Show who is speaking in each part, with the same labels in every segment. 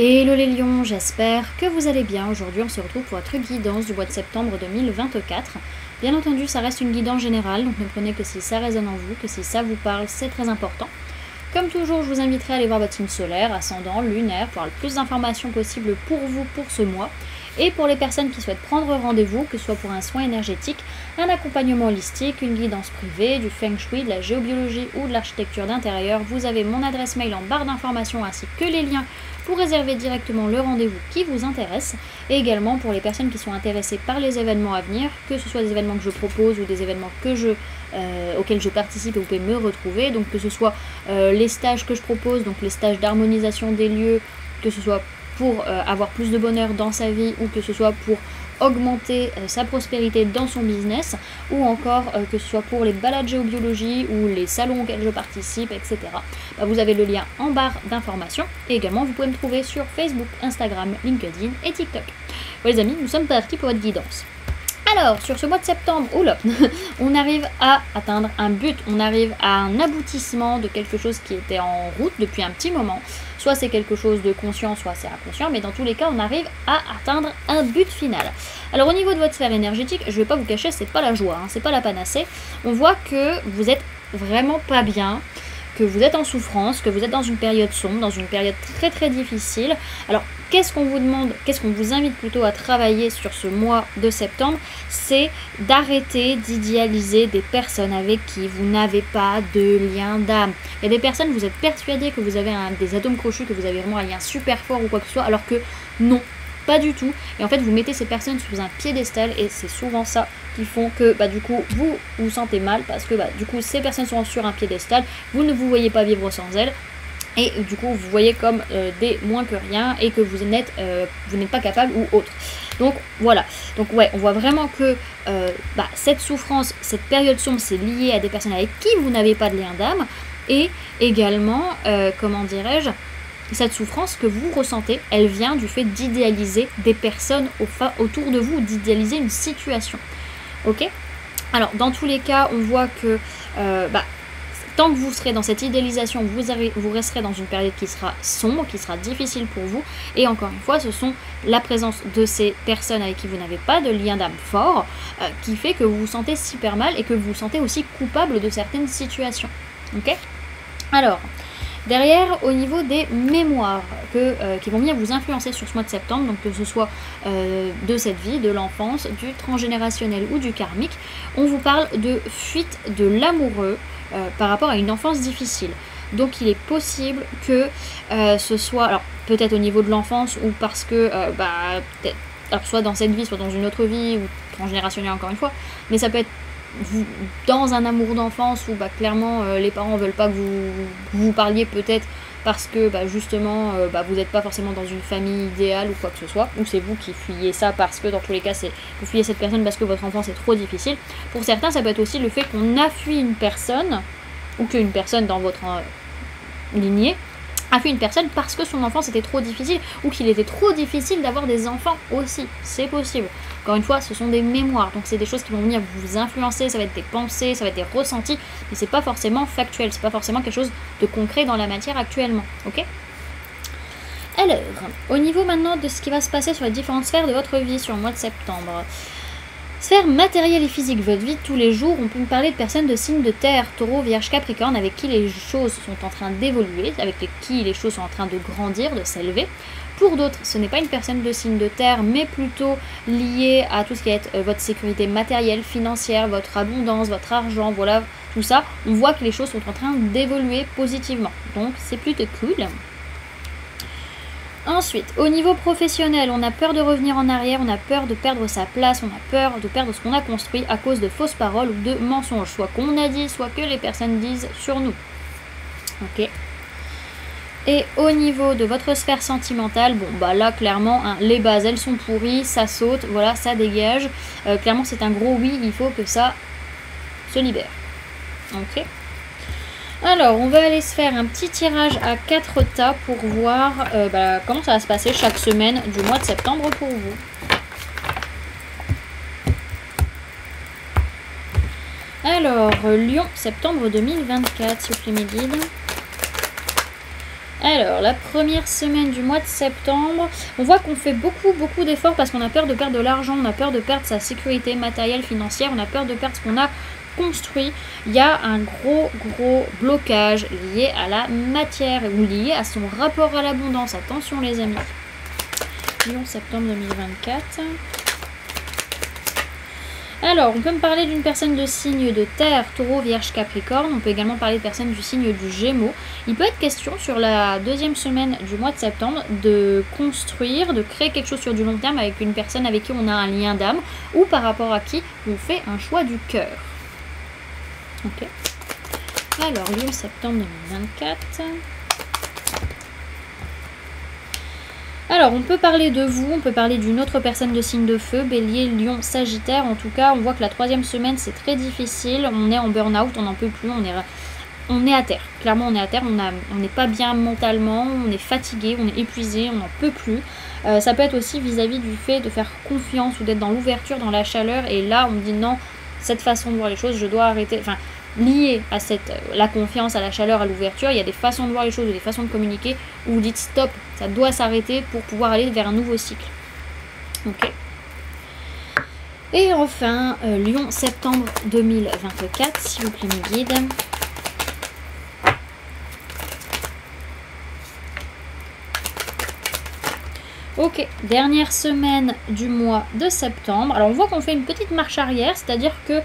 Speaker 1: Hello les lions, j'espère que vous allez bien. Aujourd'hui on se retrouve pour votre guidance du mois de septembre 2024. Bien entendu ça reste une guidance générale, donc ne prenez que si ça résonne en vous, que si ça vous parle, c'est très important. Comme toujours, je vous inviterai à aller voir votre signe solaire, ascendant, lunaire, pour avoir le plus d'informations possible pour vous pour ce mois. Et pour les personnes qui souhaitent prendre rendez-vous, que ce soit pour un soin énergétique, un accompagnement holistique, une guidance privée, du feng shui, de la géobiologie ou de l'architecture d'intérieur, vous avez mon adresse mail en barre d'informations ainsi que les liens pour réserver directement le rendez-vous qui vous intéresse. Et également pour les personnes qui sont intéressées par les événements à venir, que ce soit des événements que je propose ou des événements auxquels je participe et vous pouvez me retrouver. Donc que ce soit les stages que je propose, donc les stages d'harmonisation des lieux, que ce soit pour avoir plus de bonheur dans sa vie ou que ce soit pour augmenter sa prospérité dans son business ou encore que ce soit pour les balades géobiologie ou les salons auxquels je participe, etc. Vous avez le lien en barre d'informations et également vous pouvez me trouver sur Facebook, Instagram, LinkedIn et TikTok. Bon, les amis, nous sommes partis pour votre guidance. Alors, sur ce mois de septembre, on arrive à atteindre un but, on arrive à un aboutissement de quelque chose qui était en route depuis un petit moment. Soit c'est quelque chose de conscient, soit c'est inconscient, mais dans tous les cas, on arrive à atteindre un but final. Alors au niveau de votre sphère énergétique, je ne vais pas vous cacher, c'est pas la joie, c'est pas la panacée. On voit que vous êtes vraiment pas bien, que vous êtes en souffrance, que vous êtes dans une période sombre, dans une période très très difficile. Alors qu'est-ce qu'on vous demande, qu'est-ce qu'on vous invite plutôt à travailler sur ce mois de septembre, c'est d'arrêter d'idéaliser des personnes avec qui vous n'avez pas de lien d'âme. Il y a des personnes, vous êtes persuadés que vous avez des atomes crochus, que vous avez vraiment un lien super fort ou quoi que ce soit, alors que non, pas du tout. Et en fait, vous mettez ces personnes sous un piédestal et c'est souvent ça qui font que du coup, vous vous sentez mal parce que du coup, ces personnes sont sur un piédestal, vous ne vous voyez pas vivre sans elles. Et du coup, vous voyez comme des moins que rien et que vous n'êtes pas capable ou autre. Donc voilà. Donc ouais, on voit vraiment que cette souffrance, cette période sombre, c'est lié à des personnes avec qui vous n'avez pas de lien d'âme. Et également, comment dirais-je, cette souffrance que vous ressentez, elle vient du fait d'idéaliser des personnes autour de vous, d'idéaliser une situation. Ok ? Alors, dans tous les cas, on voit que tant que vous serez dans cette idéalisation, vous resterez dans une période qui sera sombre, qui sera difficile pour vous. Et encore une fois, ce sont la présence de ces personnes avec qui vous n'avez pas de lien d'âme fort qui fait que vous vous sentez super mal et que vous vous sentez aussi coupable de certaines situations. Ok ? Alors, derrière, au niveau des mémoires qui vont venir vous influencer sur ce mois de septembre, donc que ce soit de cette vie, de l'enfance, du transgénérationnel ou du karmique, on vous parle de fuite de l'amoureux par rapport à une enfance difficile. Donc il est possible que ce soit, alors peut-être au niveau de l'enfance ou parce que, soit dans cette vie, soit dans une autre vie, ou transgénérationnel encore une fois, mais ça peut être dans un amour d'enfance où clairement les parents ne veulent pas que vous parliez peut-être parce que justement vous n'êtes pas forcément dans une famille idéale ou quoi que ce soit, ou c'est vous qui fuyez ça parce que dans tous les cas vous fuyez cette personne parce que votre enfance est trop difficile. Pour certains ça peut être aussi le fait qu'on a fui une personne ou qu'une personne dans votre lignée a fui une personne parce que son enfance était trop difficile ou qu'il était trop difficile d'avoir des enfants aussi, c'est possible. Encore une fois, ce sont des mémoires, donc c'est des choses qui vont venir vous influencer, ça va être des pensées, ça va être des ressentis, mais c'est pas forcément factuel, c'est pas forcément quelque chose de concret dans la matière actuellement, ok ? Alors, au niveau maintenant de ce qui va se passer sur les différentes sphères de votre vie sur le mois de septembre. Sphère matérielle et physique, votre vie de tous les jours, on peut parler de personnes de signes de terre, taureau, vierge, capricorne, avec qui les choses sont en train d'évoluer, avec qui les choses sont en train de grandir, de s'élever. Pour d'autres, ce n'est pas une personne de signe de terre, mais plutôt liée à tout ce qui est votre sécurité matérielle, financière, votre abondance, votre argent, voilà, tout ça. On voit que les choses sont en train d'évoluer positivement, donc c'est plutôt cool. Ensuite, au niveau professionnel, on a peur de revenir en arrière, on a peur de perdre sa place, on a peur de perdre ce qu'on a construit à cause de fausses paroles ou de mensonges, soit qu'on a dit, soit que les personnes disent sur nous. Ok. Et au niveau de votre sphère sentimentale, là clairement, les bases elles sont pourries, ça saute, voilà, ça dégage. Clairement c'est un gros oui, il faut que ça se libère. Ok. Alors, on va aller se faire un petit tirage à 4 tas pour voir comment ça va se passer chaque semaine du mois de septembre pour vous. Alors, Lion, septembre 2024, s'il vous plaît mes guides. Alors, la première semaine du mois de septembre, on voit qu'on fait beaucoup d'efforts parce qu'on a peur de perdre de l'argent, on a peur de perdre sa sécurité matérielle, financière, on a peur de perdre ce qu'on a construit. Il y a un gros blocage lié à la matière ou lié à son rapport à l'abondance. Attention les amis. Lion, septembre 2024. Alors, on peut me parler d'une personne de signe de terre, taureau, vierge, capricorne. On peut également parler de personnes du signe du gémeaux. Il peut être question sur la deuxième semaine du mois de septembre de construire, de créer quelque chose sur du long terme avec une personne avec qui on a un lien d'âme ou par rapport à qui on fait un choix du cœur. Ok. Alors, Lion, septembre 2024. Alors, on peut parler de vous, on peut parler d'une autre personne de signe de feu, Bélier, Lion, Sagittaire. En tout cas, on voit que la troisième semaine, c'est très difficile. On est en burn-out, on n'en peut plus, on est à terre. Clairement, on est à terre, on n'est pas bien mentalement, on est fatigué, on est épuisé, on n'en peut plus. Ça peut être aussi vis-à-vis du fait de faire confiance ou d'être dans l'ouverture, dans la chaleur. Et là, on me dit non, cette façon de voir les choses, je dois arrêter. Enfin, lié à la confiance, à la chaleur, à l'ouverture, il y a des façons de voir les choses, des façons de communiquer où vous dites stop, ça doit s'arrêter pour pouvoir aller vers un nouveau cycle. Ok. Et enfin, Lion, septembre 2024, s'il vous plaît, mes guides. Ok, dernière semaine du mois de septembre. Alors on voit qu'on fait une petite marche arrière, c'est-à-dire que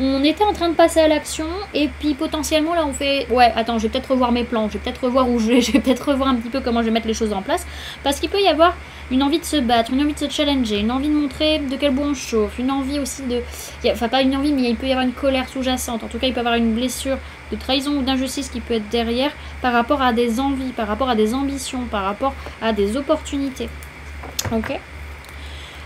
Speaker 1: on était en train de passer à l'action et puis potentiellement là on fait ouais attends, je vais peut-être revoir mes plans, je vais peut-être revoir où je vais peut-être revoir un petit peu comment je vais mettre les choses en place, parce qu'il peut y avoir une envie de se battre, une envie de se challenger, une envie de montrer de quel bout on chauffe, une envie aussi de, enfin pas une envie mais il peut y avoir une colère sous-jacente, en tout cas il peut y avoir une blessure de trahison ou d'injustice qui peut être derrière par rapport à des envies, par rapport à des ambitions, par rapport à des opportunités. Ok.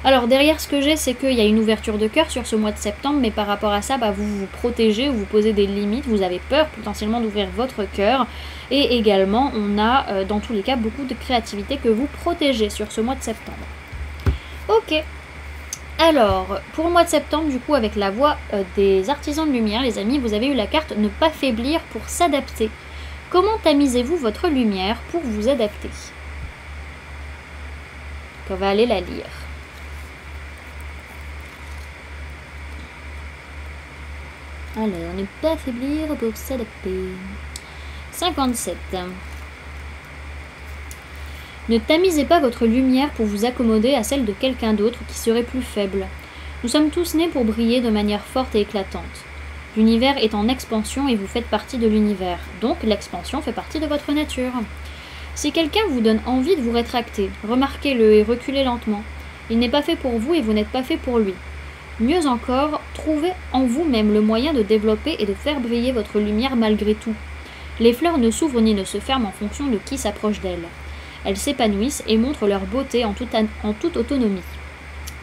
Speaker 1: Alors derrière ce que j'ai, c'est qu'il y a une ouverture de cœur sur ce mois de septembre, mais par rapport à ça, vous vous protégez ou vous posez des limites, vous avez peur potentiellement d'ouvrir votre cœur. Et également, on a dans tous les cas beaucoup de créativité que vous protégez sur ce mois de septembre. Ok. Alors, pour le mois de septembre, du coup, avec la voix des artisans de lumière, les amis, vous avez eu la carte ne pas faiblir pour s'adapter. Comment tamisez-vous votre lumière pour vous adapter? On va aller la lire. Alors, ne pas faiblir pour s'adapter. 57. Ne tamisez pas votre lumière pour vous accommoder à celle de quelqu'un d'autre qui serait plus faible. Nous sommes tous nés pour briller de manière forte et éclatante. L'univers est en expansion et vous faites partie de l'univers, donc l'expansion fait partie de votre nature. Si quelqu'un vous donne envie de vous rétracter, remarquez-le et reculez lentement. Il n'est pas fait pour vous et vous n'êtes pas fait pour lui. Mieux encore, trouvez en vous-même le moyen de développer et de faire briller votre lumière malgré tout. Les fleurs ne s'ouvrent ni ne se ferment en fonction de qui s'approche d'elles. Elles s'épanouissent et montrent leur beauté en toute autonomie.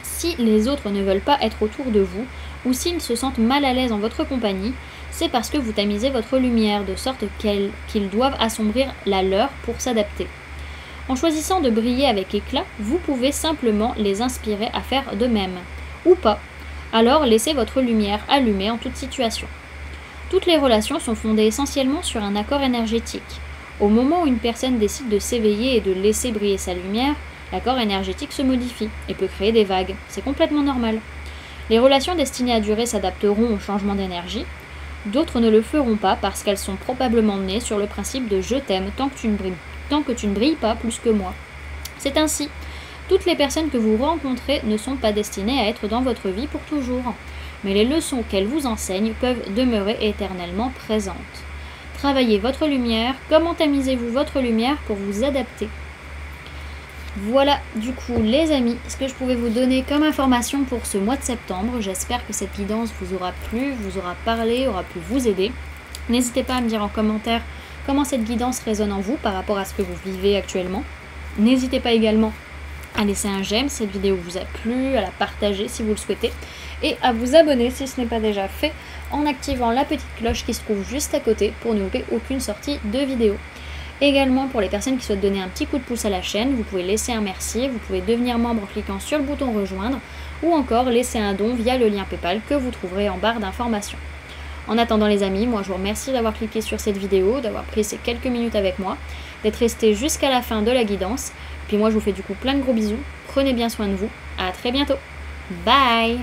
Speaker 1: Si les autres ne veulent pas être autour de vous, ou s'ils se sentent mal à l'aise en votre compagnie, c'est parce que vous tamisez votre lumière de sorte qu'ils doivent assombrir la leur pour s'adapter. En choisissant de briller avec éclat, vous pouvez simplement les inspirer à faire de même. Ou pas. Alors laissez votre lumière allumée en toute situation. Toutes les relations sont fondées essentiellement sur un accord énergétique. Au moment où une personne décide de s'éveiller et de laisser briller sa lumière, l'accord énergétique se modifie et peut créer des vagues. C'est complètement normal. Les relations destinées à durer s'adapteront au changement d'énergie. D'autres ne le feront pas parce qu'elles sont probablement nées sur le principe de « je t'aime tant que tu ne brilles pas plus que moi ». C'est ainsi. Toutes les personnes que vous rencontrez ne sont pas destinées à être dans votre vie pour toujours, mais les leçons qu'elles vous enseignent peuvent demeurer éternellement présentes. Travaillez votre lumière, comment tamisez-vous votre lumière pour vous adapter? Voilà du coup les amis, ce que je pouvais vous donner comme information pour ce mois de septembre. J'espère que cette guidance vous aura plu, vous aura parlé, aura pu vous aider. N'hésitez pas à me dire en commentaire comment cette guidance résonne en vous par rapport à ce que vous vivez actuellement. N'hésitez pas également à laisser un j'aime si cette vidéo vous a plu, à la partager si vous le souhaitez, et à vous abonner si ce n'est pas déjà fait, en activant la petite cloche qui se trouve juste à côté pour ne louper aucune sortie de vidéo. Également, pour les personnes qui souhaitent donner un petit coup de pouce à la chaîne, vous pouvez laisser un merci, vous pouvez devenir membre en cliquant sur le bouton rejoindre, ou encore laisser un don via le lien PayPal que vous trouverez en barre d'informations. En attendant les amis, moi je vous remercie d'avoir cliqué sur cette vidéo, d'avoir pris ces quelques minutes avec moi. d'être resté jusqu'à la fin de la guidance. Puis moi, je vous fais du coup plein de gros bisous. Prenez bien soin de vous. À très bientôt. Bye!